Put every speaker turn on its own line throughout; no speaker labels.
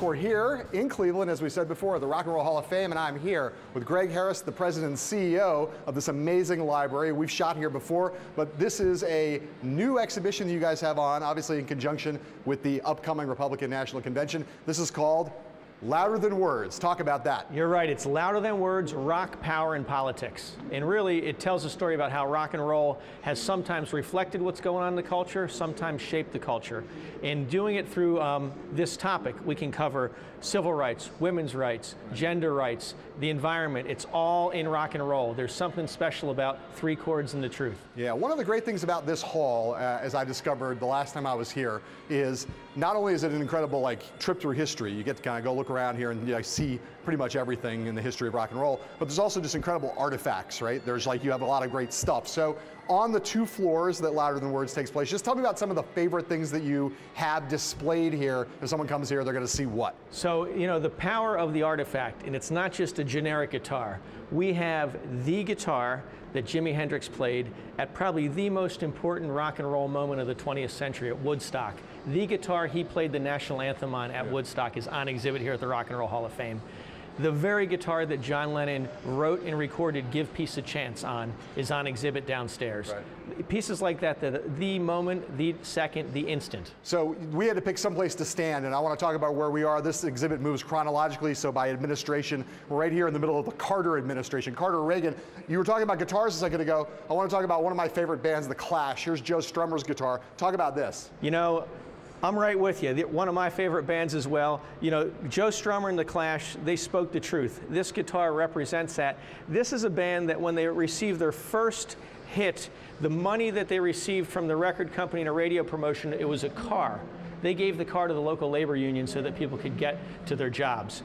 We're here in Cleveland, as we said before, at the Rock and Roll Hall of Fame, and I'm here with Greg Harris, the president and CEO of this amazing library. We've shot here before, but this is a new exhibition you guys have on, obviously in conjunction with the upcoming Republican National Convention. This is called Louder Than Words. Talk about that.
You're right. It's Louder Than Words, Rock, Power, and Politics. And really, it tells a story about how rock and roll has sometimes reflected what's going on in the culture, sometimes shaped the culture. And doing it through this topic, we can cover civil rights, women's rights, gender rights, the environment. It's all in rock and roll. There's something special about three chords and the truth. Yeah,
one of the great things about this hall, as I discovered the last time I was here, is not only is it an incredible trip through history, you get to kind of go look around here and see pretty much everything in the history of rock and roll, but there's also just incredible artifacts, right? There's you have a lot of great stuff. So on the two floors that Louder Than Words takes place, just tell me about some of the favorite things that you have displayed here. If someone comes here, they're going to see what?
So, the power of the artifact, and it's not just a generic guitar. We have the guitar that Jimi Hendrix played at probably the most important rock and roll moment of the 20th century at Woodstock. The guitar he played the national anthem on at Woodstock is on exhibit here at the Rock and Roll Hall of Fame. The very guitar that John Lennon wrote and recorded Give Peace a Chance on is on exhibit downstairs. Right. Pieces like that, the moment, the second, the instant.
So we had to pick someplace to stand, and I want to talk about where we are. This exhibit moves chronologically, so by administration, we're right here in the middle of the Carter administration. Carter Reagan, you were talking about guitars a second ago. I want to talk about one of my favorite bands, The Clash. Here's Joe Strummer's guitar. Talk about this.
I'm right with you. One of my favorite bands as well. Joe Strummer and The Clash, they spoke the truth. This guitar represents that. This is a band that when they received their first hit, the money that they received from the record company and a radio promotion, it was a car. They gave the car to the local labor union so that people could get to their jobs.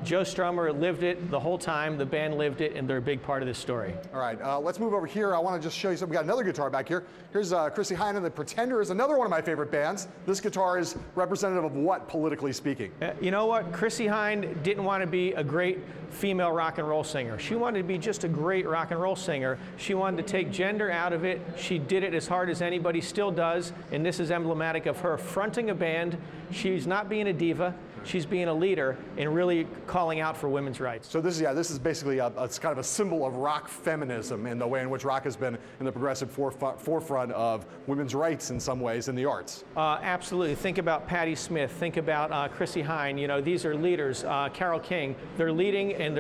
Joe Strummer lived it the whole time, the band lived it, and they're a big part of this story.
All right, let's move over here. I want to just show you something. We got another guitar back here. Here's Chrissie Hynde, The Pretender is another one of my favorite bands. This guitar is representative of what, politically speaking?
You know what? Chrissie Hynde didn't want to be a great female rock and roll singer. She wanted to be just a great rock and roll singer. She wanted to take gender out of it. She did it as hard as anybody still does, and this is emblematic of her fronting a band. She's not being a diva. She's being a leader and really calling out for women's rights.
So this is basically it's kind of a symbol of rock feminism in the way in which rock has been in the progressive forefront of women's rights in some ways in the arts.
Absolutely. Think about Patti Smith. Think about Chrissie Hynde. These are leaders. Carole King. They're leading, and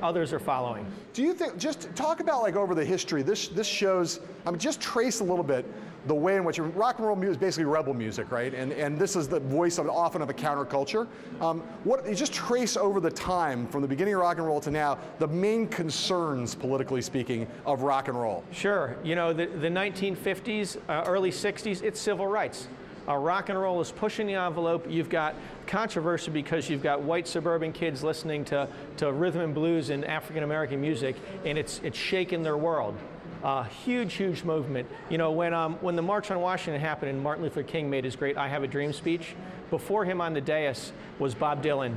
others are following.
Do you think, just talk about over the history, this shows, just trace a little bit the way in which rock and roll music is basically rebel music, right? And this is the voice often of a counterculture. You just trace over the time, from the beginning of rock and roll to now, the main concerns, politically speaking, of rock and roll.
Sure. The 1950s, early 60s, it's civil rights. Rock and roll is pushing the envelope. You've got controversy because you've got white suburban kids listening to rhythm and blues and African-American music, and it's shaking their world. Huge movement. When the March on Washington happened and Martin Luther King made his great I Have a Dream speech, before him on the dais was Bob Dylan,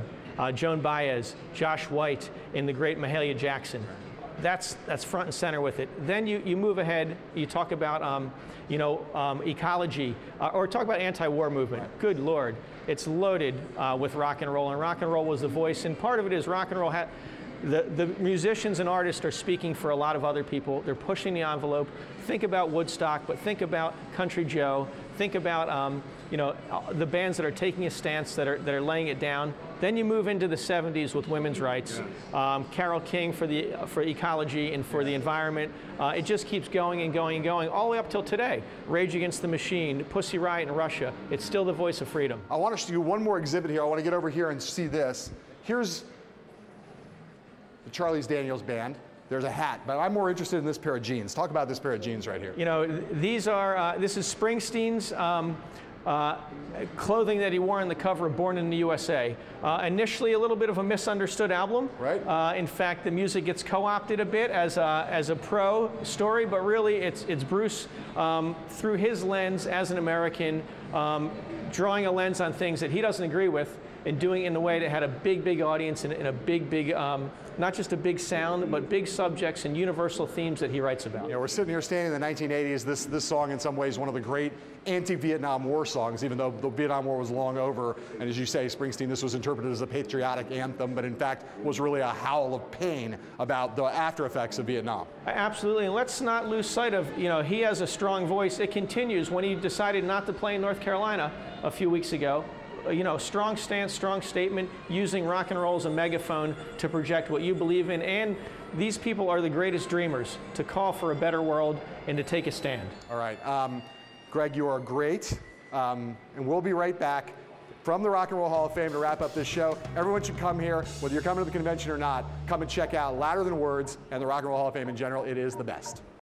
Joan Baez, Josh White, and the great Mahalia Jackson. That's front and center with it. Then you move ahead, you talk about ecology, or talk about anti-war movement. Good Lord, it's loaded with rock and roll was the voice, and part of it is rock and roll the musicians and artists are speaking for a lot of other people. They're pushing the envelope. Think about Woodstock, but think about Country Joe. Think about the bands that are taking a stance, that are laying it down. Then you move into the 70s with women's rights. Carole King for ecology and for the environment. It just keeps going and going and going, all the way up till today. Rage Against the Machine, Pussy Riot in Russia. It's still the voice of freedom.
I want to show you one more exhibit here. I want to get over here and see this. Here's the Charlie Daniels Band. There's a hat, but I'm more interested in this pair of jeans. Talk about this pair of jeans right here.
This is Springsteen's clothing that he wore on the cover of Born in the USA. Initially a little bit of a misunderstood album.
Right.
In fact, the music gets co-opted a bit as a pro story, but really it's Bruce through his lens as an American, drawing a lens on things that he doesn't agree with, and doing it in a way that had a big, big audience and a big, not just a big sound, but big subjects and universal themes that he writes about.
Yeah, we're sitting here standing in the 1980s. This song, in some ways, one of the great anti-Vietnam War songs, even though the Vietnam War was long over. And as you say, Springsteen, this was interpreted as a patriotic anthem, but in fact was really a howl of pain about the after effects of Vietnam.
Absolutely, and let's not lose sight of, he has a strong voice. It continues when he decided not to play in North Carolina a few weeks ago. Strong stance, strong statement, using rock and roll as a megaphone to project what you believe in. And these people are the greatest dreamers, to call for a better world and to take a stand.
All right. Greg, you are great. And we'll be right back from the Rock and Roll Hall of Fame to wrap up this show. Everyone should come here, whether you're coming to the convention or not. Come and check out Louder Than Words and the Rock and Roll Hall of Fame in general. It is the best.